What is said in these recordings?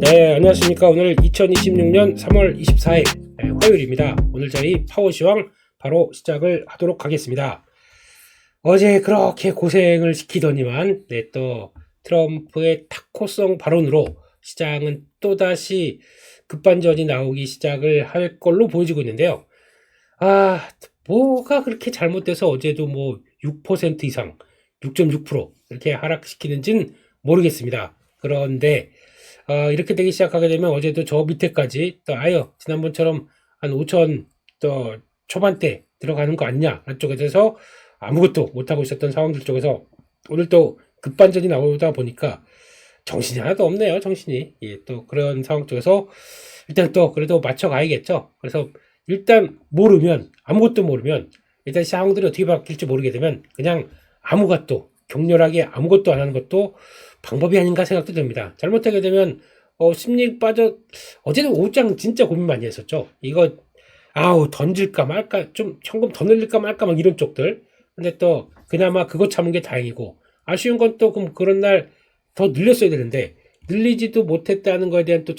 네, 안녕하십니까. 오늘 2026년 3월 24일 화요일입니다. 오늘 저희 파워시황 바로 시작을 하도록 하겠습니다. 어제 그렇게 고생을 시키더니만 또 트럼프의 타코성 발언으로 시장은 또다시 급반전이 나오기 시작을 할 걸로 보여지고 있는데요. 뭐가 그렇게 잘못돼서 어제도 뭐 6% 이상, 6.6% 이렇게 하락시키는지는 모르겠습니다. 그런데 이렇게 되기 시작하게 되면 어제도 저 밑에까지 또 지난번처럼 한 5천 또 초반대 들어가는 거 아니냐 안쪽에 대해서 아무것도 못하고 있었던 상황들 쪽에서 오늘 또 급반전이 나오다 보니까 정신이 하나도 없네요. 정신이. 또 그런 상황 쪽에서 일단 또 그래도 맞춰가야겠죠. 그래서 일단 아무것도 모르면 일단 상황들이 어떻게 바뀔지 모르게 되면 그냥 아무것도 격렬하게 아무것도 안 하는 것도 방법이 아닌가 생각도 듭니다. 잘못하게 되면 심리 빠져 어제는 오후장 진짜 고민 많이 했었죠. 이거 던질까 말까 좀 현금 더 늘릴까 말까 막 이런 쪽들. 근데 또 그나마 그거 참은 게 다행이고 아쉬운 건 또 그런 날 더 늘렸어야 되는데 늘리지도 못했다는 거에 대한 또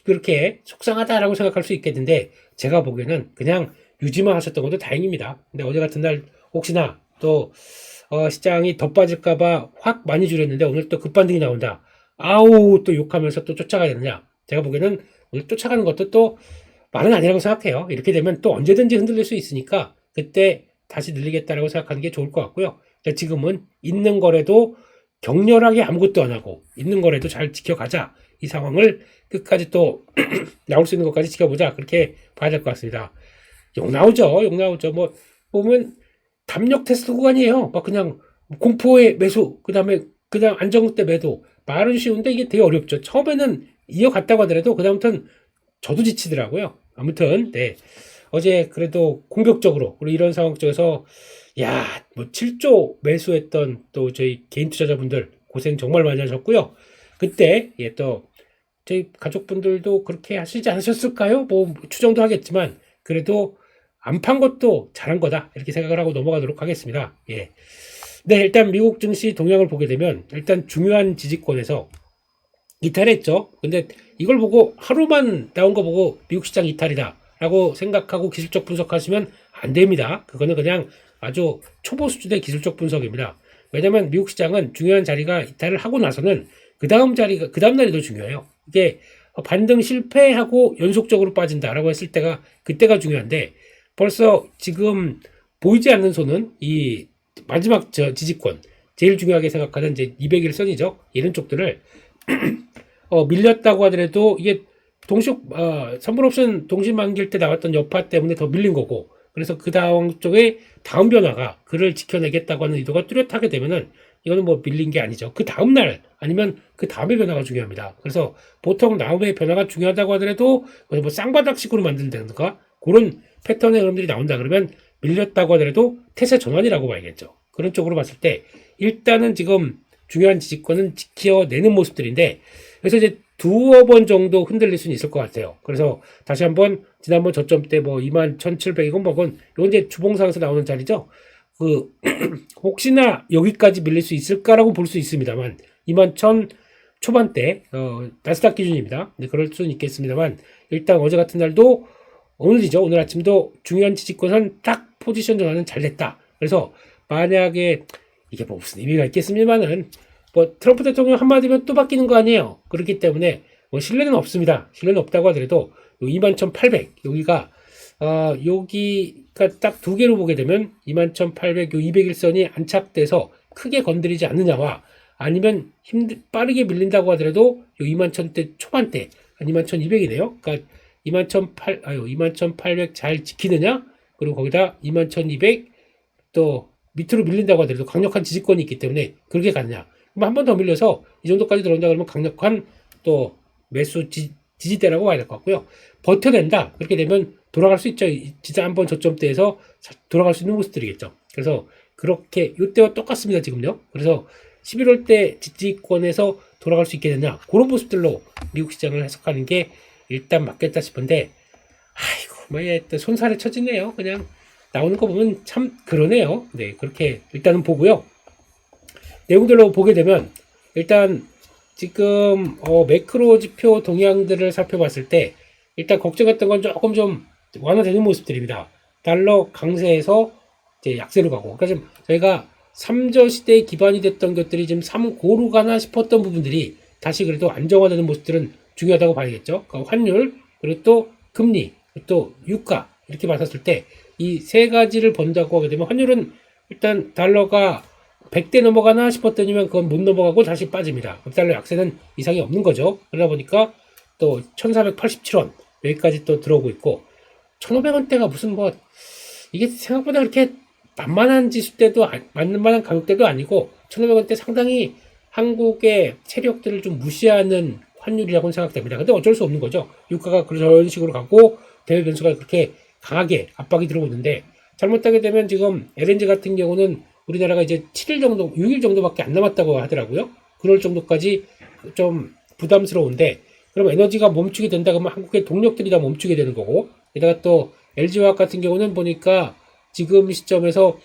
그렇게 속상하다라고 생각할 수 있겠는데 제가 보기에는 그냥 유지만 하셨던 것도 다행입니다. 근데 어제 같은 날 혹시나 또 시장이 더 빠질까봐 확 많이 줄였는데 오늘 또 급반등이 나온다. 또 욕하면서 또 쫓아가야 되느냐. 제가 보기에는 오늘 쫓아가는 것도 또 말은 아니라고 생각해요. 이렇게 되면 또 언제든지 흔들릴 수 있으니까 그때 다시 늘리겠다라고 생각하는 게 좋을 것 같고요. 지금은 있는 거래도 격렬하게 아무것도 안 하고 있는 거래도 잘 지켜가자. 이 상황을 끝까지 또 나올 수 있는 것까지 지켜보자. 그렇게 봐야 될 것 같습니다. 욕 나오죠. 뭐 보면 담력 테스트 구간이에요. 막 그냥 공포의 매수, 그다음에 그냥 안정때 매도. 말은 쉬운데 이게 되게 어렵죠. 처음에는 이어갔다고 하더라도 그다음부터는 저도 지치더라고요. 아무튼 어제 그래도 공격적으로 그리고 이런 상황 쪽에서 뭐 7조 매수했던 또 저희 개인 투자자분들 고생 정말 많이 하셨고요. 그때 또 저희 가족분들도 그렇게 하시지 않으셨을까요? 뭐 추정도 하겠지만 그래도 안 판 것도 잘한 거다 이렇게 생각을 하고 넘어가도록 하겠습니다. 일단 미국 증시 동향을 보게 되면 일단 중요한 지지권에서 이탈했죠. 근데 이걸 보고 하루만 나온 거 보고 미국 시장 이탈이다 라고 생각하고 기술적 분석하시면 안 됩니다. 그거는 그냥 아주 초보 수준의 기술적 분석입니다. 왜냐면 미국 시장은 중요한 자리가 이탈을 하고 나서는 그 다음 날이 더 중요해요. 이게 반등 실패하고 연속적으로 빠진다라고 했을 때가 그때가 중요한데 벌써 지금 보이지 않는 손은 이 마지막 지지권 제일 중요하게 생각하는 이제 200일 선이죠. 이런 쪽들을 밀렸다고 하더라도 이게 선물옵션 동시 만기일 때 나왔던 여파 때문에 더 밀린 거고 그래서 그 다음 쪽에 다음 변화가 그를 지켜내겠다고 하는 의도가 뚜렷하게 되면은 이거는 뭐 밀린 게 아니죠. 그 다음 날 아니면 그 다음의 변화가 중요합니다. 그래서 보통 다음의 변화가 중요하다고 하더라도 뭐 쌍바닥식으로 만든다든가 그런 패턴의 흐름들이 나온다 그러면 밀렸다고 하더라도 태세 전환이라고 봐야겠죠. 그런 쪽으로 봤을 때 일단은 지금 중요한 지지권은 지켜내는 모습들인데 그래서 이제 두어 번 정도 흔들릴 수는 있을 것 같아요. 그래서 다시 한번 지난번 저점 때 뭐 21,700이건 뭐건 이건 이제 주봉상에서 나오는 자리죠. 혹시나 여기까지 밀릴 수 있을까라고 볼 수 있습니다만 21,000 초반대 나스닥 기준입니다. 그럴 수는 있겠습니다만 일단 어제 같은 날도 오늘이죠. 오늘 아침도 중요한 지지권은 딱 포지션 전환은 잘 됐다. 그래서 만약에 이게 뭐 무슨 의미가 있겠습니다만은 뭐 트럼프 대통령 한마디면 또 바뀌는 거 아니에요. 그렇기 때문에 뭐 신뢰는 없습니다. 신뢰는 없다고 하더라도 21,800 여기가 딱 두 개로 보게 되면 21,800 요 200일선이 안착돼서 크게 건드리지 않느냐와 아니면 빠르게 밀린다고 하더라도 요 21,000대 초반대 한 21,200이네요. 그러니까 21,800 잘 지키느냐 그리고 거기다 21,200 또 밑으로 밀린다고 하더라도 강력한 지지권이 있기 때문에 그렇게 갔냐. 한 번 더 밀려서 이 정도까지 들어온다 그러면 강력한 또 매수 지지대라고 봐야 될 것 같고요. 버텨낸다. 그렇게 되면 돌아갈 수 있죠. 진짜 한번 저점대에서 돌아갈 수 있는 모습들이겠죠. 그래서 그렇게 이때와 똑같습니다. 지금요. 그래서 11월 때 지지권에서 돌아갈 수 있게 되냐. 그런 모습들로 미국 시장을 해석하는 게 일단 맞겠다 싶은데 손살에 쳐지네요. 그냥 나오는 거 보면 참 그러네요. 그렇게 일단은 보고요. 내용들로 보게 되면 일단 지금 매크로 지표 동향들을 살펴봤을 때 일단 걱정했던 건 조금 좀 완화되는 모습들입니다. 달러 강세에서 이제 약세로 가고, 그러니까 지금 저희가 3저 시대에 기반이 됐던 것들이 지금 3고로 가나 싶었던 부분들이 다시 그래도 안정화되는 모습들은 중요하다고 봐야겠죠. 그러니까 환율, 그리고 또 금리, 그리고 또 유가 이렇게 봤었을 때 이 세 가지를 본다고 하게 되면 환율은 일단 달러가 100대 넘어가나 싶었더니만 그건 못 넘어가고 다시 빠집니다. 달러 약세는 이상이 없는 거죠. 그러다 보니까 또 1487원 여기까지 또 들어오고 있고, 1500원대가 무슨 뭐 이게 생각보다 그렇게 만만한 지수대도 만만한 가격대도 아니고 1500원대 상당히 한국의 체력들을 좀 무시하는 환율이라고 생각됩니다. 근데 어쩔 수 없는 거죠. 유가가 그런 식으로 가고 대외 변수가 그렇게 강하게 압박이 들어오고 있는데, 잘못하게 되면 지금 LNG 같은 경우는 우리나라가 이제 7일 정도, 6일 정도밖에 안 남았다고 하더라고요. 그럴 정도까지 좀 부담스러운데, 그럼 에너지가 멈추게 된다 그러면 한국의 동력들이 다 멈추게 되는 거고, 게다가 또 LG화학 같은 경우는 보니까 지금 시점에서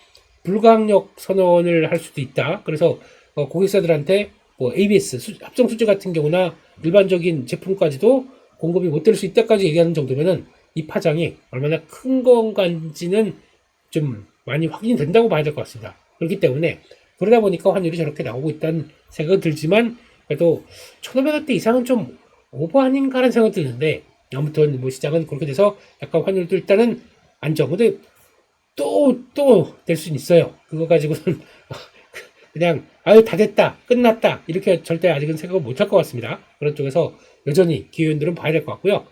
불가항력 선언을 할 수도 있다. 그래서 고객사들한테 뭐 ABS 합성 수지 같은 경우나 일반적인 제품까지도 공급이 못 될 수 있다까지 얘기하는 정도면은 이 파장이 얼마나 큰 건가인지는 좀 많이 확인이 된다고 봐야 될 것 같습니다. 그렇기 때문에 그러다 보니까 환율이 저렇게 나오고 있다는 생각은 들지만, 그래도 1500원대 이상은 좀 오버 아닌가라는 생각이 드는데, 아무튼 뭐 시장은 그렇게 돼서 약간 환율도 일단은 안정. 근데 또 될 수는 있어요. 그거 가지고는 그냥 아유 다 됐다 끝났다 이렇게 절대 아직은 생각을 못 할 것 같습니다. 그런 쪽에서 여전히 기회들은 봐야 될 것 같고요.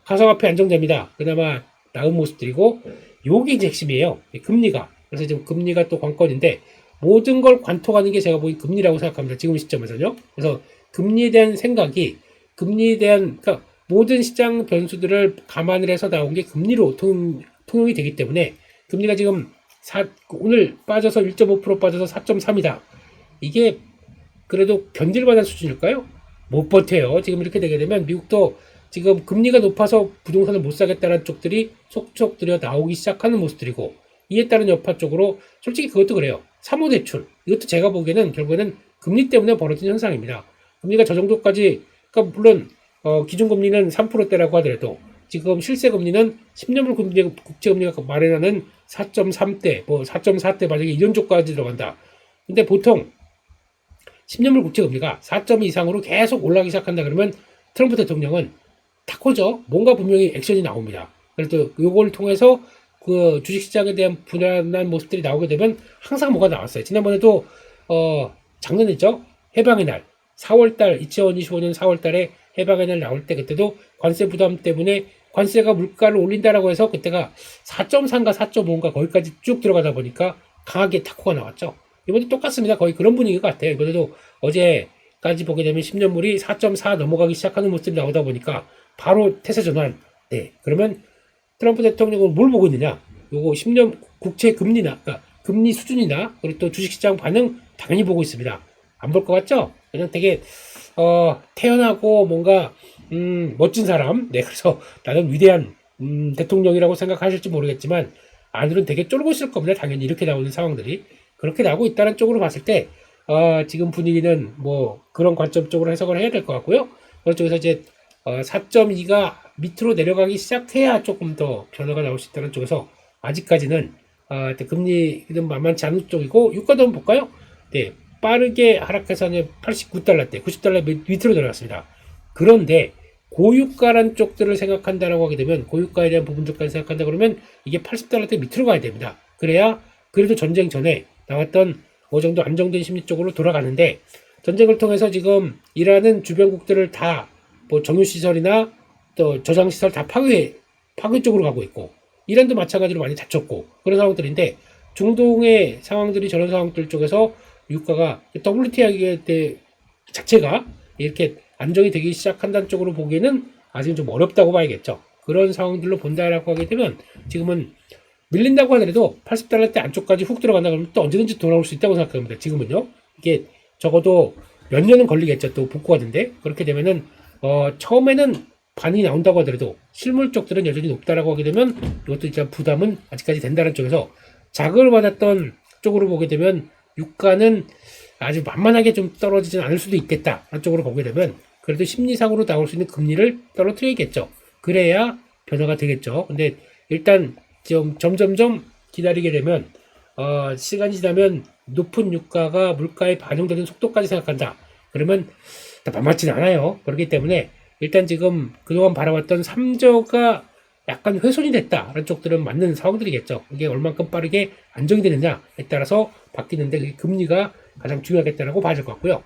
가상화폐 안정됩니다. 그나마 나은 모습들이고, 요게 이제 핵심이에요. 금리가. 그래서 지금 금리가 또 관건인데, 모든 걸 관통하는 게 제가 보기엔 금리라고 생각합니다. 지금 시점에서는요. 그래서 금리에 대한 생각이, 금리에 대한, 그러니까 모든 시장 변수들을 감안을 해서 나온 게 금리로 통용이 되기 때문에, 금리가 지금 오늘 빠져서 1.5% 빠져서 4.3이다. 이게 그래도 견딜만한 수준일까요? 못 버텨요. 지금 이렇게 되게 되면 미국도 지금 금리가 높아서 부동산을 못 사겠다는 쪽들이 속속 들여 나오기 시작하는 모습들이고, 이에 따른 여파 쪽으로 솔직히 그것도 그래요. 사모대출 이것도 제가 보기에는 결국에는 금리 때문에 벌어진 현상입니다. 금리가 저 정도까지, 그러니까 물론 기준금리는 3%대라고 하더라도 지금 실세금리는 10년물 국채금리가 마련하는 4.3대, 뭐 4.4대 만약에 이런 쪽까지 들어간다. 근데 보통 10년물 국채금리가 4.2 이상으로 계속 올라가기 시작한다 그러면 트럼프 대통령은 타코죠. 뭔가 분명히 액션이 나옵니다. 그래서 이걸 통해서 그 주식시장에 대한 불안한 모습들이 나오게 되면 항상 뭐가 나왔어요. 지난번에도 작년이죠. 해방의 날 4월달 2025년 4월달에 해방의 날 나올 때, 그때도 관세 부담 때문에 관세가 물가를 올린다라고 해서 그때가 4.3가 4.5인가 거기까지 쭉 들어가다 보니까 강하게 타코가 나왔죠. 이번도 똑같습니다. 거의 그런 분위기 같아요. 이번에도 어제까지 보게 되면 10년물이 4.4 넘어가기 시작하는 모습이 나오다 보니까 바로 태세 전환. 네. 그러면 트럼프 대통령은 뭘 보고 있느냐? 요거 10년 국채 금리나, 그러니까 금리 수준이나, 그리고 또 주식시장 반응 당연히 보고 있습니다. 안 볼 것 같죠? 그냥 되게, 태연하고 뭔가, 멋진 사람. 네. 그래서 나는 위대한, 대통령이라고 생각하실지 모르겠지만, 안으로는 되게 쫄고 있을 겁니다. 당연히 이렇게 나오는 상황들이. 그렇게 나오고 있다는 쪽으로 봤을 때, 지금 분위기는 뭐 그런 관점 쪽으로 해석을 해야 될 것 같고요. 그런 쪽에서 이제 4.2가 밑으로 내려가기 시작해야 조금 더 변화가 나올 수 있다는 쪽에서 아직까지는 금리는 만만치 않은 쪽이고, 유가도 한번 볼까요? 네, 빠르게 하락해서 89달러대, 90달러 밑으로 내려갔습니다. 그런데 고유가란 쪽들을 생각한다라고 하게 되면, 고유가에 대한 부분들까지 생각한다 그러면 이게 80달러대 밑으로 가야 됩니다. 그래야 그래도 전쟁 전에 나왔던 어느 정도 안정된 심리 쪽으로 돌아가는데, 전쟁을 통해서 지금 이란은 주변국들을 다 뭐 정유시설이나 또 저장시설 다 파괴 쪽으로 가고 있고, 이란도 마찬가지로 많이 다쳤고 그런 상황들인데, 중동의 상황들이 저런 상황들 쪽에서 유가가 WTI 자체가 이렇게 안정이 되기 시작한다는 쪽으로 보기에는 아직은 좀 어렵다고 봐야겠죠. 그런 상황들로 본다라고 하게 되면 지금은 밀린다고 하더라도 80달러대 안쪽까지 훅 들어간다 그러면 또 언제든지 돌아올 수 있다고 생각합니다. 지금은요. 이게 적어도 몇 년은 걸리겠죠. 또 복구가 된데, 그렇게 되면은 처음에는 반응이 나온다고 하더라도 실물 쪽들은 여전히 높다라고 하게 되면 이것도 일단 부담은 아직까지 된다는 쪽에서 자극을 받았던 쪽으로 보게 되면 유가는 아주 만만하게 좀 떨어지진 않을 수도 있겠다. 한쪽으로 보게 되면 그래도 심리상으로 나올 수 있는 금리를 떨어뜨려야겠죠. 그래야 변화가 되겠죠. 근데 일단 좀 점점점 기다리게 되면 시간이 지나면 높은 유가가 물가에 반영되는 속도까지 생각한다. 그러면 만만치는 않아요. 그렇기 때문에 일단 지금 그동안 바라봤던 3저가 약간 훼손이 됐다라는 쪽들은 맞는 상황들이겠죠. 이게 얼만큼 빠르게 안정이 되느냐에 따라서 바뀌는데 그게 금리가 가장 중요하겠다라고 봐야 될 것 같고요.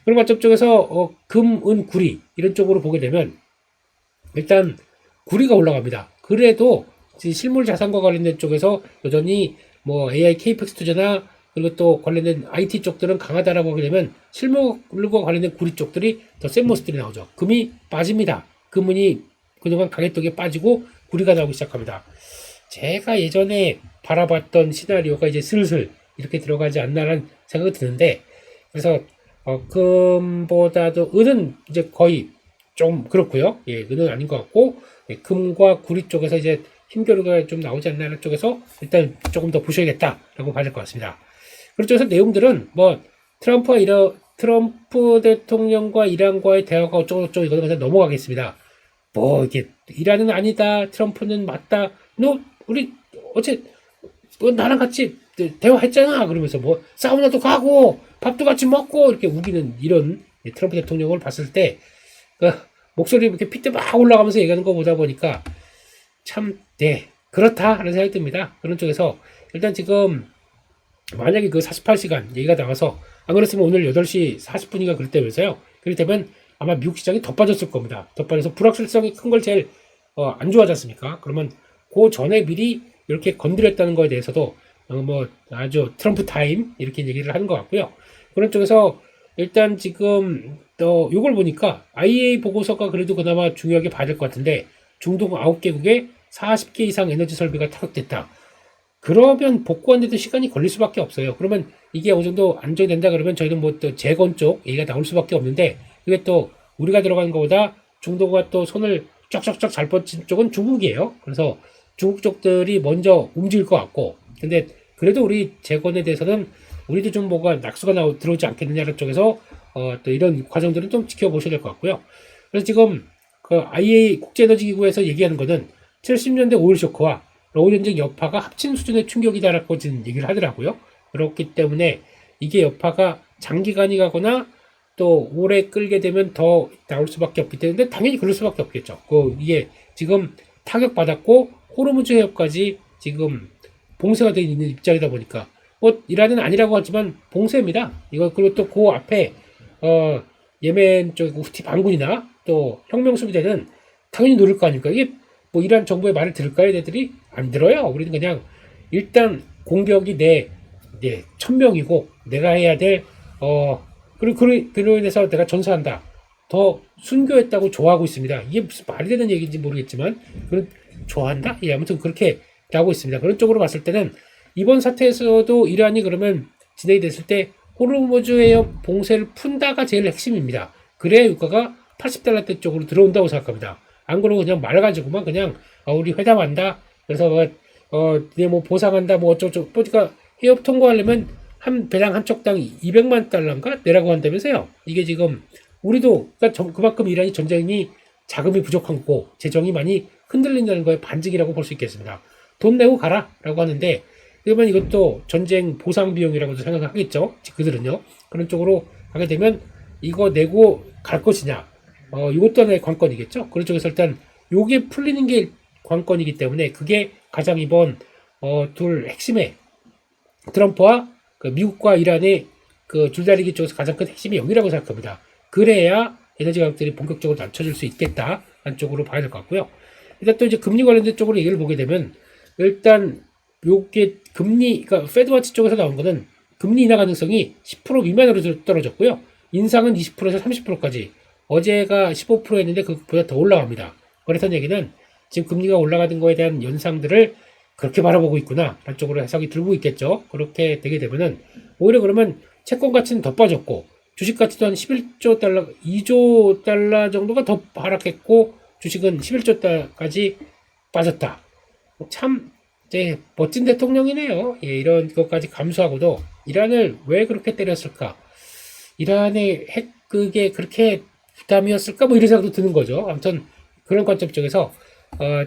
그런 관점 쪽에서 금, 은, 구리 이런 쪽으로 보게 되면 일단 구리가 올라갑니다. 그래도 실물 자산과 관련된 쪽에서 여전히 뭐 AI KPX 투자나 그리고 또 관련된 IT 쪽들은 강하다라고 하게 되면 실물과 관련된 구리 쪽들이 더 센 모습들이 나오죠. 금이 빠집니다. 금은이 그동안 가격대에 빠지고 구리가 나오기 시작합니다. 제가 예전에 바라봤던 시나리오가 이제 슬슬 이렇게 들어가지 않나라는 생각이 드는데 그래서 금보다도 은은 이제 거의 좀 그렇고요. 예, 은은 아닌 것 같고 예, 금과 구리 쪽에서 이제 힘겨루가 좀 나오지 않나라는 쪽에서 일단 조금 더 보셔야겠다라고 봐야 될 것 같습니다. 그런 쪽에서 내용들은 뭐 트럼프 대통령과 이란과의 대화가 어쩌고저쩌고 이거는 그냥 넘어가겠습니다. 뭐 이게 이란은 아니다, 트럼프는 맞다. 너 우리 어째 뭐 나랑 같이 대화했잖아. 그러면서 뭐 사우나도 가고 밥도 같이 먹고 이렇게 우기는 이런 트럼프 대통령을 봤을 때 목소리 이렇게 핏대 막 올라가면서 얘기하는 거 보다 보니까 참 네 그렇다 하는 생각이 듭니다. 그런 쪽에서 일단 지금 만약에 그 48시간 얘기가 나와서 안 그랬으면 오늘 8시 40분인가 그럴 때면서요. 그럴 때면 아마 미국 시장이 더 빠졌을 겁니다. 더 빠져서 불확실성이 큰 걸 제일 안 좋아하지 않습니까? 그러면 그 전에 미리 이렇게 건드렸다는 거에 대해서도 뭐 아주 트럼프 타임 이렇게 얘기를 하는 것 같고요. 그런 쪽에서 일단 지금 또 이걸 보니까 IEA 보고서가 그래도 그나마 중요하게 봐야 될 것 같은데 중동 9개국에 40개 이상 에너지 설비가 타격됐다. 그러면 복구하는데도 시간이 걸릴 수밖에 없어요. 그러면 이게 어느 정도 안정이 된다 그러면 저희는 뭐 또 재건 쪽 얘기가 나올 수밖에 없는데 이게 또 우리가 들어가는 것보다 중도가 또 손을 쫙쫙쫙 잘 뻗친 쪽은 중국이에요. 그래서 중국 쪽들이 먼저 움직일 것 같고 근데 그래도 우리 재건에 대해서는 우리도 좀 뭐가 낙수가 들어오지 않겠느냐는 쪽에서 또 이런 과정들은 좀 지켜보셔야 될 것 같고요. 그래서 지금 그 IEA 국제에너지기구에서 얘기하는 거는 70년대 오일 쇼크와 러우 전쟁 여파가 합친 수준의 충격이다라고 지금 얘기를 하더라고요. 그렇기 때문에 이게 여파가 장기간이 가거나 또 오래 끌게 되면 더 나올 수밖에 없기 때문에 당연히 그럴 수밖에 없겠죠. 이게 지금 타격받았고 호르무즈 해협까지 지금 봉쇄가 되어 있는 입장이다 보니까 뭐 이란은 아니라고 하지만 봉쇄입니다. 이거 그리고 또 그 앞에 예멘 쪽 후티 반군이나 또 혁명수비대는 당연히 노릴 거 아닙니까? 이게 뭐 이란 정부의 말을 들을까요? 얘들이 안 들어요. 우리는 그냥 일단 공격이 내 1000명이고 내가 해야 될 그리고 그로 인해서 내가 전사한다. 더 순교했다고 좋아하고 있습니다. 이게 무슨 말이 되는 얘기인지 모르겠지만 좋아한다? 예, 아무튼 그렇게 나오고 있습니다. 그런 쪽으로 봤을 때는 이번 사태에서도 이란이 그러면 진행이 됐을 때 호르무즈 해협 봉쇄를 푼다가 제일 핵심입니다. 그래야 유가가 80달러대 쪽으로 들어온다고 생각합니다. 안 그러고 그냥 말가지고만 그냥 우리 회담한다. 그래서 뭐 보상한다. 뭐 어쩌고 보니까 해협 통과하려면 한 배당 한 척당 200만 달러인가 내라고 한다면서요. 이게 지금 우리도 그러니까 그만큼 이란이 전쟁이 자금이 부족한 거고 재정이 많이 흔들린다는 거에 반증이라고 볼 수 있겠습니다. 돈 내고 가라라고 하는데 그러면 이것도 전쟁 보상 비용이라고도 생각하겠죠. 그들은요. 그런 쪽으로 가게 되면 이거 내고 갈 것이냐. 이것도 하나의 관건이겠죠. 그런 쪽에서 일단 요게 풀리는 게 관건이기 때문에 그게 가장 이번 둘 핵심의 트럼프와 그 미국과 이란의 그 줄다리기 쪽에서 가장 큰 핵심이 여기라고 생각합니다. 그래야 에너지 가격들이 본격적으로 낮춰질 수 있겠다라는 쪽으로 봐야 될 것 같고요. 일단 또 이제 금리 관련된 쪽으로 얘기를 보게 되면 일단 요게 금리 그러니까 페드와치 쪽에서 나온 거는 금리 인하 가능성이 10% 미만으로 떨어졌고요. 인상은 20%에서 30%까지 어제가 15%였는데 그보다 더 올라갑니다. 그래서 얘기는 지금 금리가 올라가는 거에 대한 연상들을 그렇게 바라보고 있구나 라는 쪽으로 해석이 들고 있겠죠. 그렇게 되게 되면은 오히려 그러면 채권 가치는 더 빠졌고 주식 가치도 한 11조 달러 2조 달러 정도가 더 하락했고 주식은 11조 달러까지 빠졌다. 참 멋진 대통령이네요. 예, 이런 것까지 감수하고도 이란을 왜 그렇게 때렸을까? 이란의 핵 그게 그렇게 부담이었을까 뭐 이런 생각도 드는 거죠. 아무튼 그런 관점 쪽에서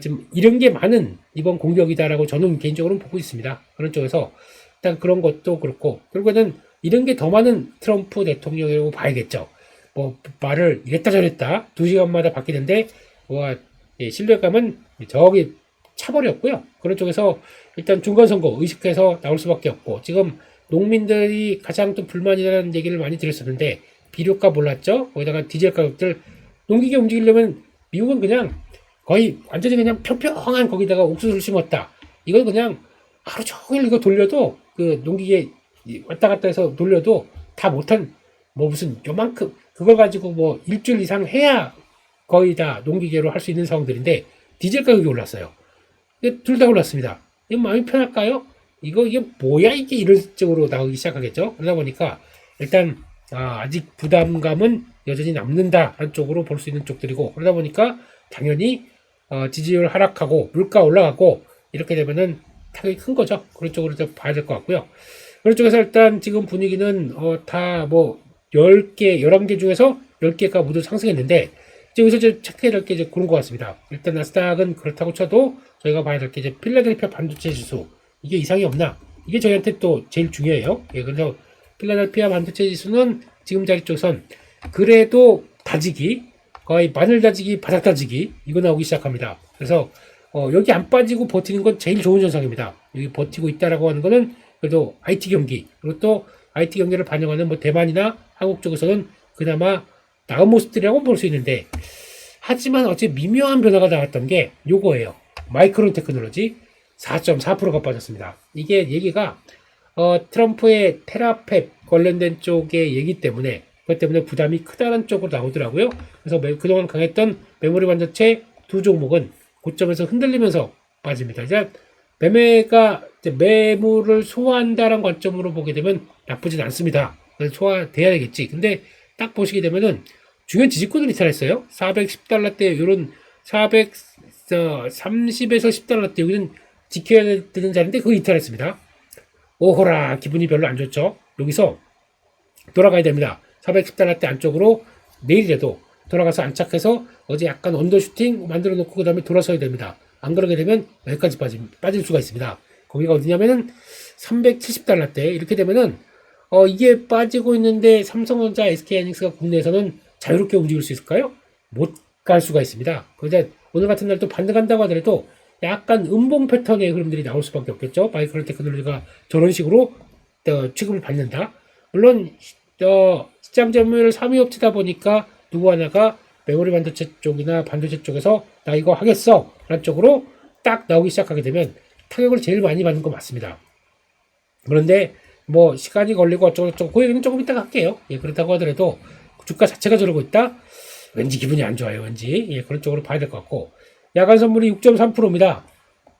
지금 이런 게 많은 이번 공격이다라고 저는 개인적으로 보고 있습니다. 그런 쪽에서 일단 그런 것도 그렇고 결국에는 이런 게 더 많은 트럼프 대통령이라고 봐야겠죠. 뭐 말을 이랬다 저랬다 2시간마다 바뀌는데 신뢰감은 저기 차버렸고요. 그런 쪽에서 일단 중간선거 의식해서 나올 수밖에 없고 지금 농민들이 가장 또 불만이라는 얘기를 많이 들었었는데 비료가 몰랐죠. 거기다가 디젤 가격들 농기계 움직이려면 미국은 그냥 거의 완전히 그냥 평평한 거기다가 옥수수를 심었다. 이건 그냥 하루 종일 이거 돌려도 그 농기계 왔다 갔다 해서 돌려도 다 못한 뭐 무슨 요만큼 그걸 가지고 뭐 일주일 이상 해야 거의 다 농기계로 할 수 있는 상황들인데 디젤 가격이 올랐어요. 둘 다 올랐습니다. 이거 마음이 편할까요? 이게 뭐야 이게 이런 쪽으로 나오기 시작하겠죠. 그러다 보니까 일단 아직 부담감은 여전히 남는다 한쪽으로 볼 수 있는 쪽들이고 그러다 보니까 당연히 지지율 하락하고 물가 올라가고 이렇게 되면은 타격이 큰 거죠. 그런 쪽으로 좀 봐야 될 것 같고요. 그런 쪽에서 일단 지금 분위기는 다 뭐 10개, 11개 중에서 10개가 모두 상승했는데 이제 여기서 이제 체크해야 될 게 이제 그런 것 같습니다. 일단 나스닥은 그렇다고 쳐도 저희가 봐야 될 게 이제 필라델피아 반도체 지수 이게 이상이 없나? 이게 저희한테 또 제일 중요해요. 예, 그래서 필라델피아 반도체 지수는 지금 자리 쪽선 그래도 다지기 거의 마늘 다지기, 바닥 다지기 이거 나오기 시작합니다. 그래서 여기 안 빠지고 버티는 건 제일 좋은 현상입니다. 여기 버티고 있다라고 하는 거는 그래도 IT 경기 그리고 또 IT 경기를 반영하는 뭐 대만이나 한국 쪽에서는 그나마 나은 모습들이라고 볼 수 있는데 하지만 어째 미묘한 변화가 나왔던 게 요거예요. 마이크론 테크놀로지 4.4%가 빠졌습니다. 이게 얘기가 트럼프의 테라팹 관련된 쪽의 얘기 때문에 그것 때문에 부담이 크다는 쪽으로 나오더라고요. 그래서 그동안 강했던 메모리 반도체 두 종목은 고점에서 흔들리면서 빠집니다. 이제 매매가 매물을 소화한다는 관점으로 보게 되면 나쁘진 않습니다. 소화돼야 되겠지. 근데 딱 보시게 되면은 중요한 지지권을 이탈했어요. 410달러대 이런 430에서 10달러대 여기는 지켜야 되는 자리인데 그거 이탈했습니다. 오호라 기분이 별로 안 좋죠. 여기서 돌아가야 됩니다. 410달러대 안쪽으로 내일이라도 돌아가서 안착해서 어제 약간 언더슈팅 만들어 놓고 그 다음에 돌아서야 됩니다. 안 그러게 되면 여기까지 빠질 수가 있습니다. 거기가 어디냐면은 370달러대 이렇게 되면은 이게 빠지고 있는데 삼성전자, SK하이닉스가 국내에서는 자유롭게 움직일 수 있을까요? 못 갈 수가 있습니다. 그런데 오늘 같은 날 또 반등한다고 하더라도 약간 음봉 패턴의 흐름들이 나올 수밖에 없겠죠. 마이크론 테크놀로지가 저런 식으로 취급을 받는다. 물론 시장 점유율 3위 업체다 보니까 누구 하나가 메모리 반도체 쪽이나 반도체 쪽에서 나 이거 하겠어 라는 쪽으로 딱 나오기 시작하게 되면 타격을 제일 많이 받는 거 맞습니다. 그런데 뭐 시간이 걸리고 어쩌고저쩌고 그 얘기는 조금 이따가 할게요. 예, 그렇다고 하더라도 주가 자체가 저러고 있다? 왠지 기분이 안 좋아요. 왠지 예, 그런 쪽으로 봐야 될 것 같고 야간 선물이 6.3%입니다.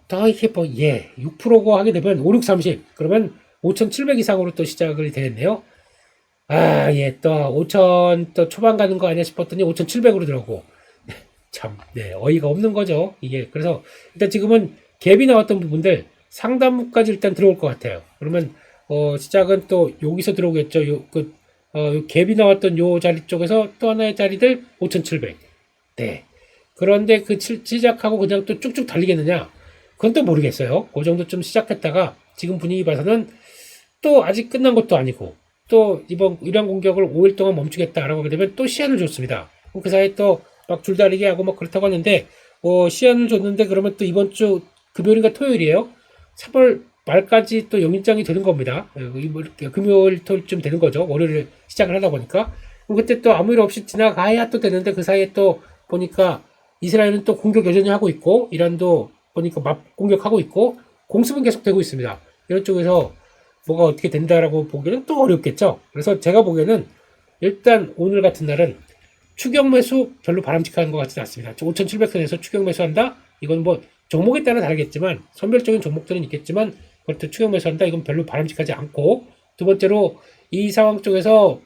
더 이렇게 6%고 하게 되면 5, 6, 30 그러면 5,700 이상으로 또 시작을 되겠네요. 예, 또 5,000 또 초반 가는 거 아니야 싶었더니 5,700으로 들어오고 참, 어이가 없는 거죠. 이게 그래서 일단 지금은 갭이 나왔던 부분들 상단부까지 일단 들어올 것 같아요. 그러면 시작은 또 여기서 들어오겠죠. 요 갭이 나왔던 요 자리 쪽에서 또 하나의 자리들 5,700. 네. 그런데 그 시작하고 그냥 또 쭉쭉 달리겠느냐? 그건 또 모르겠어요. 그 정도 좀 시작했다가 지금 분위기 봐서는 또 아직 끝난 것도 아니고 또 이런 공격을 5일 동안 멈추겠다라고 하게 되면 또 시한을 줬습니다. 그 사이에 또 막 줄다리기 하고 막 그렇다고 하는데 시한을 줬는데 그러면 또 이번 주 금요일인가 토요일이에요. 3월 말까지 또 영입장이 되는 겁니다. 금요일 토요일쯤 되는 거죠. 월요일 시작을 하다 보니까 그때 또 아무 일 없이 지나가야 또 되는데 그 사이에 또 보니까 이스라엘은 또 공격 여전히 하고 있고 이란도 보니까 막 공격하고 있고 공습은 계속 되고 있습니다. 이런 쪽에서 뭐가 어떻게 된다라고 보기에는 또 어렵겠죠. 그래서 제가 보기에는 일단 오늘 같은 날은 추격 매수 별로 바람직한 것 같지는 않습니다. 5,700선에서 추격 매수한다? 이건 뭐 종목에 따라 다르겠지만 선별적인 종목들은 있겠지만 그것도 추격 매수한다? 이건 별로 바람직하지 않고 두 번째로 이 상황 쪽에서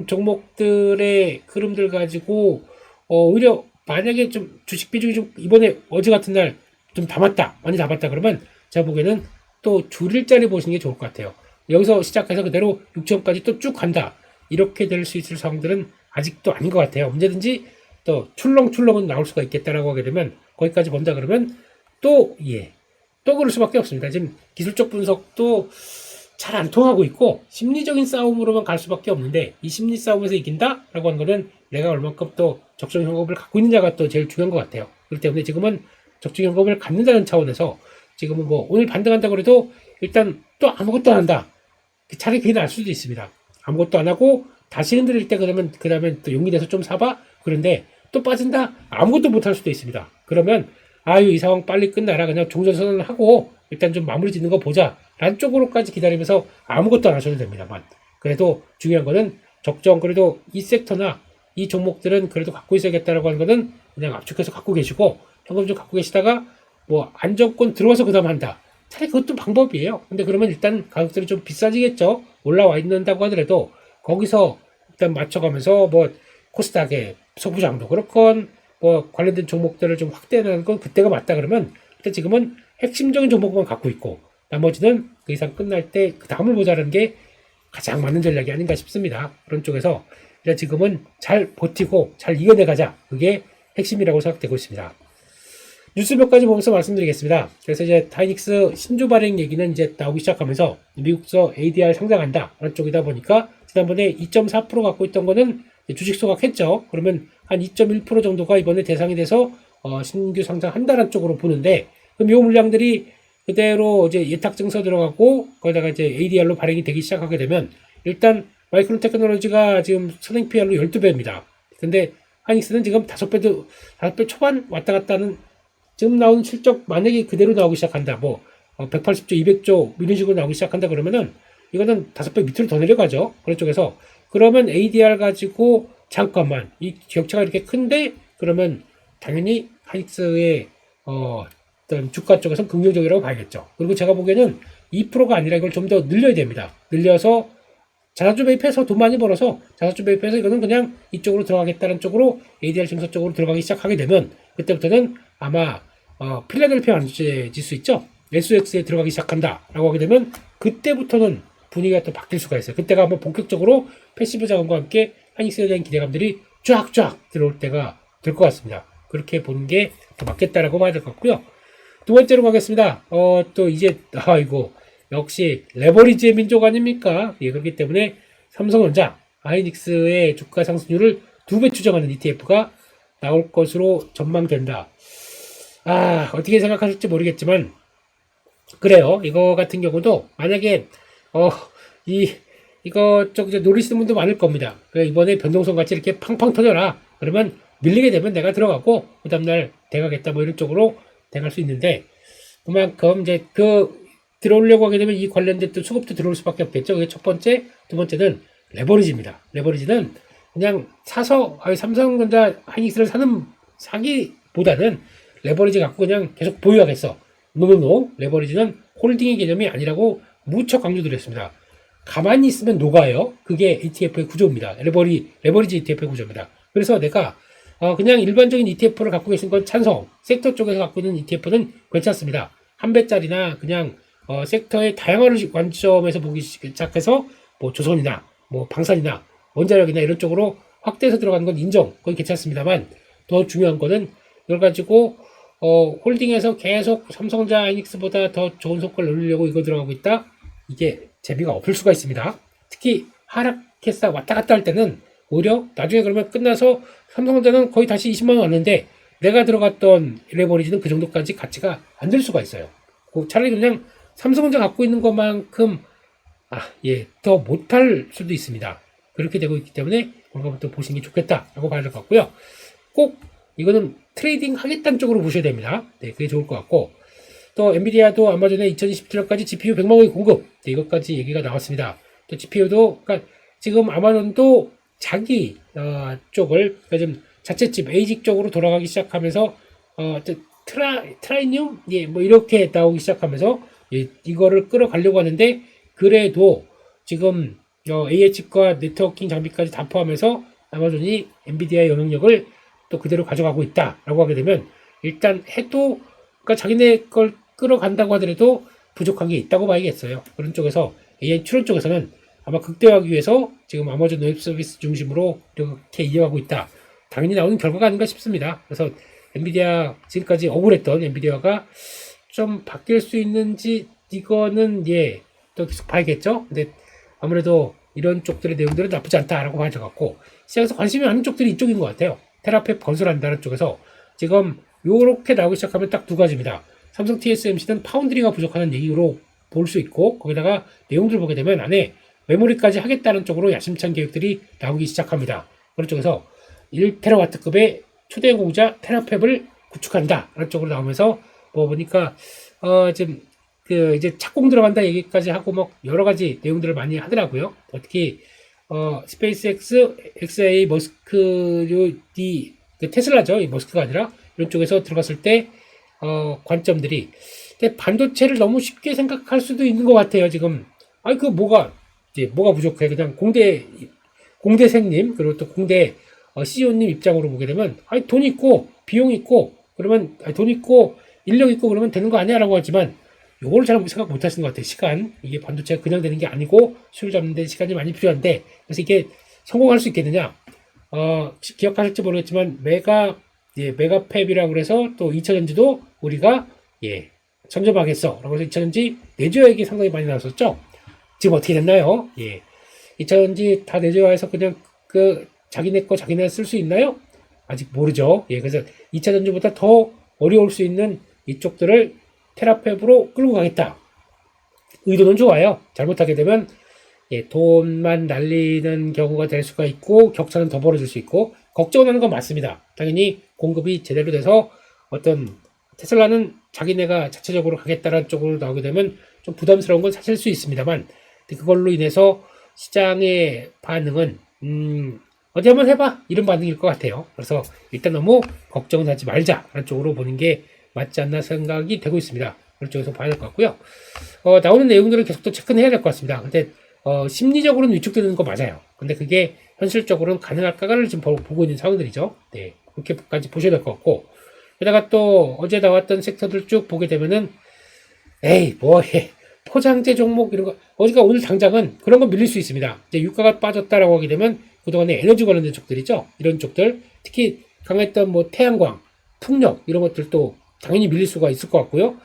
종목들의 흐름들 가지고 오히려 만약에 좀 주식 비중이 좀 이번에 어제 같은 날 좀 담았다 많이 담았다 그러면 제가 보기에는 또 줄일 자리 보시는 게 좋을 것 같아요. 여기서 시작해서 그대로 6천까지 또 쭉 간다. 이렇게 될 수 있을 상황들은 아직도 아닌 것 같아요. 언제든지 또 출렁출렁은 나올 수가 있겠다라고 하게 되면 거기까지 본다 그러면 또 그럴 수밖에 없습니다. 지금 기술적 분석도 잘 안 통하고 있고 심리적인 싸움으로만 갈 수밖에 없는데 이 심리 싸움에서 이긴다라고 하는 거는 내가 얼만큼 또 적정 현금을 갖고 있느냐가 또 제일 중요한 것 같아요. 그렇기 때문에 지금은 적정 현금을 갖는다는 차원에서 지금은 뭐 오늘 반등한다고 해도 일단 또 아무것도 안 한다. 차라리 그게 나을 수도 있습니다. 아무것도 안 하고 다시 흔들릴 때 그러면 그 다음에 또 용기 내서 좀 사봐. 그런데 또 빠진다. 아무것도 못 할 수도 있습니다. 그러면 이 상황 빨리 끝나라. 그냥 종전선언을 하고 일단 좀 마무리 짓는 거 보자. 라는 쪽으로까지 기다리면서 아무것도 안 하셔도 됩니다만. 그래도 중요한 거는 적정, 그래도 이 섹터나 이 종목들은 그래도 갖고 있어야겠다라고 하는 거는 그냥 압축해서 갖고 계시고, 현금 좀 갖고 계시다가 뭐 안정권 들어와서 그 다음 한다. 차라리 그것도 방법이에요. 근데 그러면 일단 가격들이 좀 비싸지겠죠. 올라와 있는다고 하더라도 거기서 일단 맞춰가면서 뭐 코스닥의 소부장도 그렇건 뭐 관련된 종목들을 좀 확대하는 건 그때가 맞다 그러면 일단 지금은 핵심적인 종목만 갖고 있고 나머지는 그 이상 끝날 때 그 다음을 보자는 게 가장 맞는 전략이 아닌가 싶습니다. 그런 쪽에서 일단 지금은 잘 버티고 잘 이겨내 가자. 그게 핵심이라고 생각되고 있습니다. 뉴스 몇 가지 보면서 말씀드리겠습니다. 그래서 이제 하이닉스 신조 발행 얘기는 이제 나오기 시작하면서 미국서 ADR 상장한다 라는 쪽이다 보니까 지난번에 2.4% 갖고 있던 거는 주식 소각했죠. 그러면 한 2.1% 정도가 이번에 대상이 돼서 신규 상장한다는 쪽으로 보는데 그럼 이 물량들이 그대로 이제 예탁 증서 들어가고 거기다가 이제 ADR로 발행이 되기 시작하게 되면 일단 마이크론 테크놀로지가 지금 선행 PR로 12배입니다. 근데 하이닉스는 지금 5배 초반 왔다 갔다 하는 지금 나오는 실적 만약에 그대로 나오기 시작한다. 180조, 200조 이런 식으로 나오기 시작한다 그러면은 이거는 5배 밑으로 더 내려가죠. 그런 쪽에서 그러면 ADR 가지고 잠깐만 이 격차가 이렇게 큰데 그러면 당연히 하이닉스의 어떤 주가 쪽에서는 긍정적이라고 봐야겠죠. 그리고 제가 보기에는 2%가 아니라 이걸 좀 더 늘려야 됩니다. 늘려서 자사주 매입해서 돈 많이 벌어서 자사주 매입해서 이거는 그냥 이쪽으로 들어가겠다는 쪽으로 ADR 증서 쪽으로 들어가기 시작하게 되면 그때부터는 아마 필라델피아 지수 있죠? SX에 들어가기 시작한다라고 하게 되면 그때부터는 분위기가 또 바뀔 수가 있어요. 그때가 한번 본격적으로 패시브 자금과 함께 하이닉스에 대한 기대감들이 쫙쫙 들어올 때가 될 것 같습니다. 그렇게 보는 게 더 맞겠다라고 봐야 될 것 같고요. 두 번째로 가겠습니다. 또 이제 이거 역시 레버리지의 민족 아닙니까? 예, 그렇기 때문에 삼성전자, 하이닉스의 주가 상승률을 2배 추정하는 ETF가 나올 것으로 전망된다. 어떻게 생각하실지 모르겠지만 그래요. 이거 같은 경우도 만약에 이거 이제 노리시는 분도 많을 겁니다. 이번에 변동성 같이 이렇게 팡팡 터져라. 그러면 밀리게 되면 내가 들어가고 그 다음날 대가겠다 뭐 이런 쪽으로 대갈 수 있는데 그만큼 이제 들어오려고 하게 되면 이 관련된 또 수급도 들어올 수밖에 없겠죠. 그게 첫 번째, 두 번째는 레버리지입니다. 레버리지는 그냥 사서 삼성전자 하이닉스를 사기보다는 레버리지 갖고 그냥 계속 보유하겠어. 노. 레버리지는 홀딩의 개념이 아니라고 무척 강조드렸습니다. 가만히 있으면 녹아요. 그게 ETF의 구조입니다. 레버리지 ETF의 구조입니다. 그래서 내가 그냥 일반적인 ETF를 갖고 계신 건 찬성. 섹터 쪽에서 갖고 있는 ETF는 괜찮습니다. 한 배짜리나 그냥 섹터의 다양한 관점에서 보기 시작해서 뭐 조선이나 뭐 방산이나 원자력이나 이런 쪽으로 확대해서 들어가는 건 인정. 그건 괜찮습니다만 더 중요한 거는 이걸 가지고 홀딩해서 계속 삼성전자 하이닉스보다 더 좋은 성과를 누리려고 이거 들어가고 있다. 이게 재미가 없을 수가 있습니다. 특히 하락해서 왔다 갔다 할 때는 오히려 나중에 그러면 끝나서 삼성전자는 거의 다시 20만 원 왔는데 내가 들어갔던 레버리지는 그 정도까지 가치가 안 될 수가 있어요. 차라리 그냥 삼성전자 갖고 있는 것만큼 더 못할 수도 있습니다. 그렇게 되고 있기 때문에 그것부터 보시는 게 좋겠다라고 봐야 될 것 같고요. 꼭 이거는 트레이딩 하겠다는 쪽으로 보셔야 됩니다. 네, 그게 좋을 것 같고 또 엔비디아도 아마 전에 2027년까지 GPU 100만 원의 공급 이것까지 얘기가 나왔습니다. 또 GPU도 그러니까 지금 아마존도 자기 쪽을 그러니까 좀 자체집 에이직 쪽으로 돌아가기 시작하면서 트라이늄 뭐 이렇게 나오기 시작하면서 이거를 끌어가려고 하는데 그래도 지금 AI 칩과 네트워킹 장비까지 다 포함해서 아마존이 엔비디아의 영향력을 또 그대로 가져가고 있다라고 하게 되면 일단 해도 그러니까 자기네 걸 끌어간다고 하더라도 부족한 게 있다고 봐야겠어요. 그런 쪽에서 AI 추론 쪽에서는 아마 극대화하기 위해서 지금 아마존 웹 서비스 중심으로 이렇게 이어가고 있다. 당연히 나오는 결과가 아닌가 싶습니다. 그래서 엔비디아 지금까지 억울했던 엔비디아가 좀 바뀔 수 있는지 이거는 또 계속 봐야겠죠. 근데 아무래도 이런 쪽들의 내용들은 나쁘지 않다라고 봐야 될 것 같고 시장에서 관심이 많은 쪽들이 이쪽인 것 같아요. 테라팹 건설한다는 쪽에서 지금 요렇게 나오기 시작하면 딱 두 가지입니다. 삼성 TSMC는 파운드리가 부족하다는 얘기로 볼 수 있고 거기다가 내용들을 보게 되면 안에 메모리까지 하겠다는 쪽으로 야심찬 계획들이 나오기 시작합니다. 그런 쪽에서 1테라와트급의 초대 공자 테라팹을 구축한다 라는 쪽으로 나오면서 뭐 보니까 지금 이제 착공 들어간다 얘기까지 하고 뭐 여러 가지 내용들을 많이 하더라고요. 특히 스페이스X, XA, 머스크, 테슬라죠. 이 머스크가 아니라 이런 쪽에서 들어갔을 때 관점들이 근데 반도체를 너무 쉽게 생각할 수도 있는 것 같아요. 지금 뭐가 부족해? 그냥 공대생님 그리고 또 공대 CEO님 입장으로 보게 되면 돈 있고 비용 있고 그러면 돈 있고 인력 있고 그러면 되는 거 아니야라고 하지만 요거를 잘 생각 못 하시는 것 같아요. 시간. 이게 반도체가 그냥 되는 게 아니고 수를 잡는 데 시간이 많이 필요한데 그래서 이게 성공할 수 있겠느냐? 기억하실지 모르겠지만 메가팹이라고 그래서 또 2차전지도 우리가 선점하겠어. 라고 해서 2차전지 내조액이 상당히 많이 나왔었죠. 지금 어떻게 됐나요? 2차전지 다 내조화해서 그냥 자기네 거 자기네 쓸 수 있나요? 아직 모르죠. 그래서 2차전지보다 더 어려울 수 있는 이쪽들을 테라팹으로 끌고 가겠다. 의도는 좋아요. 잘못하게 되면 돈만 날리는 경우가 될 수가 있고 격차는 더 벌어질 수 있고 걱정하는 건 맞습니다. 당연히 공급이 제대로 돼서 어떤 테슬라는 자기네가 자체적으로 가겠다는 쪽으로 나오게 되면 좀 부담스러운 건 사실 수 있습니다만 그걸로 인해서 시장의 반응은 어디 한번 해봐 이런 반응일 것 같아요. 그래서 일단 너무 걱정은 하지 말자라는 쪽으로 보는 게 맞지 않나 생각이 되고 있습니다. 그런 쪽에서 봐야 될 것 같고요. 나오는 내용들을 계속 또 체크는 해야 될 것 같습니다. 근데 심리적으로는 위축되는 거 맞아요. 근데 그게 현실적으로는 가능할까를 지금 보고 있는 상황들이죠. 그렇게까지 보셔야 될 것 같고 게다가 또 어제 나왔던 섹터들 쭉 보게 되면은 포장재 종목 이런 거 어제가 오늘 당장은 그런 거 밀릴 수 있습니다. 이제 유가가 빠졌다라고 하게 되면 그동안에 에너지 관련된 쪽들이죠. 이런 쪽들 특히 강했던 뭐 태양광, 풍력 이런 것들도 당연히 밀릴 수가 있을 것 같고요.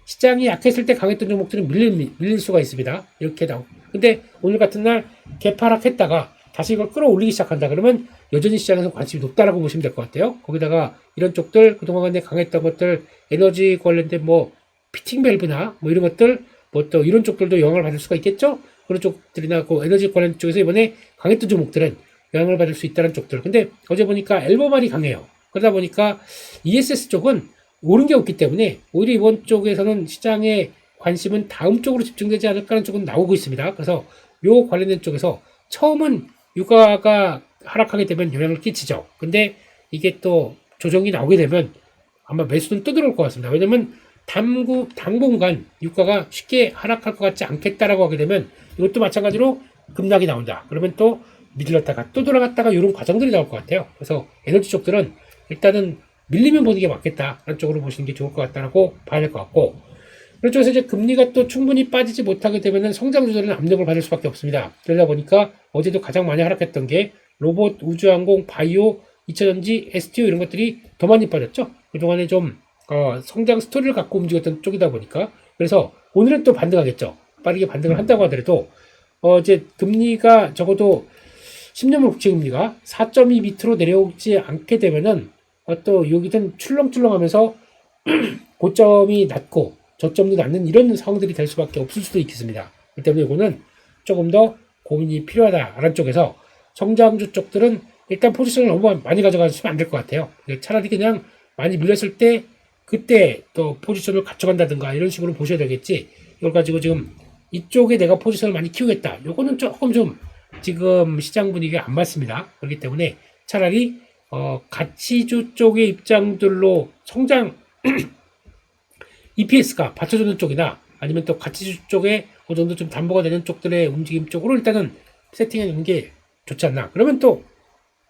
시장이 약했을 때 강했던 종목들은 밀릴 수가 있습니다. 이렇게 나오고. 근데 오늘 같은 날 개파락했다가 다시 이걸 끌어올리기 시작한다 그러면 여전히 시장에서 관심이 높다라고 보시면 될 것 같아요. 거기다가 이런 쪽들 그동안에 강했던 것들 에너지 관련된 뭐 피팅 밸브나 뭐 이런 것들 뭐 또 이런 쪽들도 영향을 받을 수가 있겠죠. 그런 쪽들이나 그 에너지 관련 쪽에서 이번에 강했던 종목들은 영향을 받을 수 있다는 쪽들. 근데 어제 보니까 엘버말이 강해요. 그러다 보니까 ESS 쪽은 오른 게 없기 때문에 오히려 이번 쪽에서는 시장의 관심은 다음 쪽으로 집중되지 않을까라는 쪽은 나오고 있습니다. 그래서 요 관련된 쪽에서 처음은 유가가 하락하게 되면 영향을 끼치죠. 근데 이게 또 조정이 나오게 되면 아마 매수는 또 들어올 것 같습니다. 왜냐면 당분간 유가가 쉽게 하락할 것 같지 않겠다라고 하게 되면 이것도 마찬가지로 급락이 나온다. 그러면 또 밀렸다가 또 돌아갔다가 이런 과정들이 나올 것 같아요. 그래서 에너지 쪽들은 일단은 밀리면 보는 게 맞겠다라는 쪽으로 보시는 게 좋을 것 같다라고 봐야 될 것 같고 그런 쪽에서 이제 금리가 또 충분히 빠지지 못하게 되면은 성장 주도는 압력을 받을 수밖에 없습니다. 그러다 보니까 어제도 가장 많이 하락했던 게 로봇, 우주항공, 바이오, 2차전지, STO 이런 것들이 더 많이 빠졌죠. 그동안에 좀 성장 스토리를 갖고 움직였던 쪽이다 보니까 그래서 오늘은 또 반등하겠죠. 빠르게 반등을 한다고 하더라도 이제 금리가 적어도 10년물 국채 금리가 4.2 밑으로 내려오지 않게 되면은 또 여기든 출렁출렁하면서 고점이 낮고 저점도 낮는 이런 상황들이 될 수밖에 없을 수도 있겠습니다. 그렇기 때문에 이거는 조금 더 고민이 필요하다라는 쪽에서 성장주 쪽들은 일단 포지션을 너무 많이 가져가시면 안 될 것 같아요. 차라리 그냥 많이 밀렸을 때 그때 또 포지션을 갖춰간다든가 이런 식으로 보셔야 되겠지. 이걸 가지고 지금 이쪽에 내가 포지션을 많이 키우겠다. 요거는 조금 좀 지금 시장 분위기가 안 맞습니다. 그렇기 때문에 차라리 가치주 쪽의 입장들로 성장 EPS가 받쳐주는 쪽이나 아니면 또 가치주 쪽에 어느 정도 좀 담보가 되는 쪽들의 움직임 쪽으로 일단은 세팅해 주는 게 좋지 않나. 그러면 또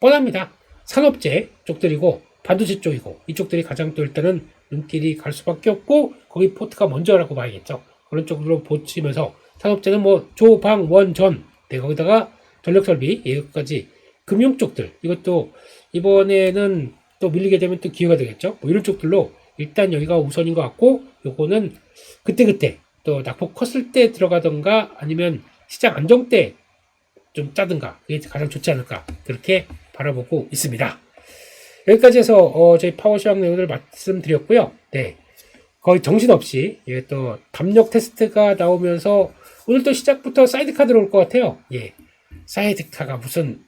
뻔합니다. 산업재 쪽들이고 반도체 쪽이고 이쪽들이 가장 또 일단은 눈길이 갈 수밖에 없고 거기 포트가 먼저라고 봐야겠죠. 그런 쪽으로 보시면서 산업재는 뭐 조, 방, 원, 전, 네, 거기다가 전력설비, 여기까지 금융 쪽들, 이것도 이번에는 또 밀리게 되면 또 기회가 되겠죠. 뭐 이런 쪽들로 일단 여기가 우선인 것 같고, 요거는 그때그때 또 낙폭 컸을 때 들어가던가 아니면 시장 안정 때 좀 짜든가, 그게 가장 좋지 않을까, 그렇게 바라보고 있습니다. 여기까지 해서 저희 파워시황 내용을 말씀드렸고요. 네, 거의 정신없이 또 담력 테스트가 나오면서 오늘 또 시작부터 사이드카드로 올 것 같아요. 예, 사이드카가 무슨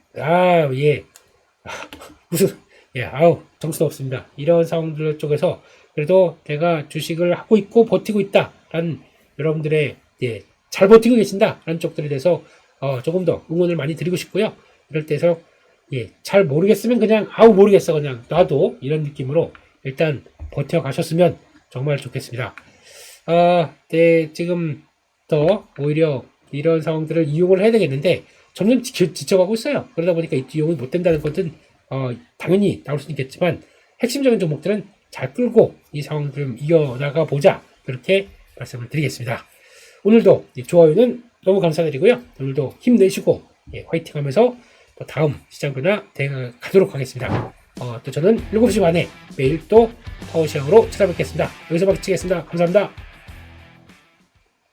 무슨 아우 정신없습니다. 이런 상황들 쪽에서 그래도 제가 주식을 하고 있고 버티고 있다라는 여러분들의 잘 버티고 계신다라는 쪽들에 대해서 조금 더 응원을 많이 드리고 싶고요. 이럴 때서 잘 모르겠으면 그냥 모르겠어 그냥 놔도 이런 느낌으로 일단 버텨 가셨으면 정말 좋겠습니다. 네, 지금 더 오히려 이런 상황들을 이용을 해야 되겠는데 점점 지쳐가고 있어요. 그러다 보니까 이용이 못 된다는 것은 당연히 나올 수 있겠지만 핵심적인 종목들은 잘 끌고 이 상황을 좀 이겨나가 보자, 그렇게 말씀을 드리겠습니다. 오늘도 좋아요는 너무 감사드리고요. 오늘도 힘내시고 화이팅 하면서 또 다음 시장구나 가도록 하겠습니다. 또 저는 7시 반에 매일 또 파워시장으로 찾아뵙겠습니다. 여기서 마치겠습니다. 감사합니다.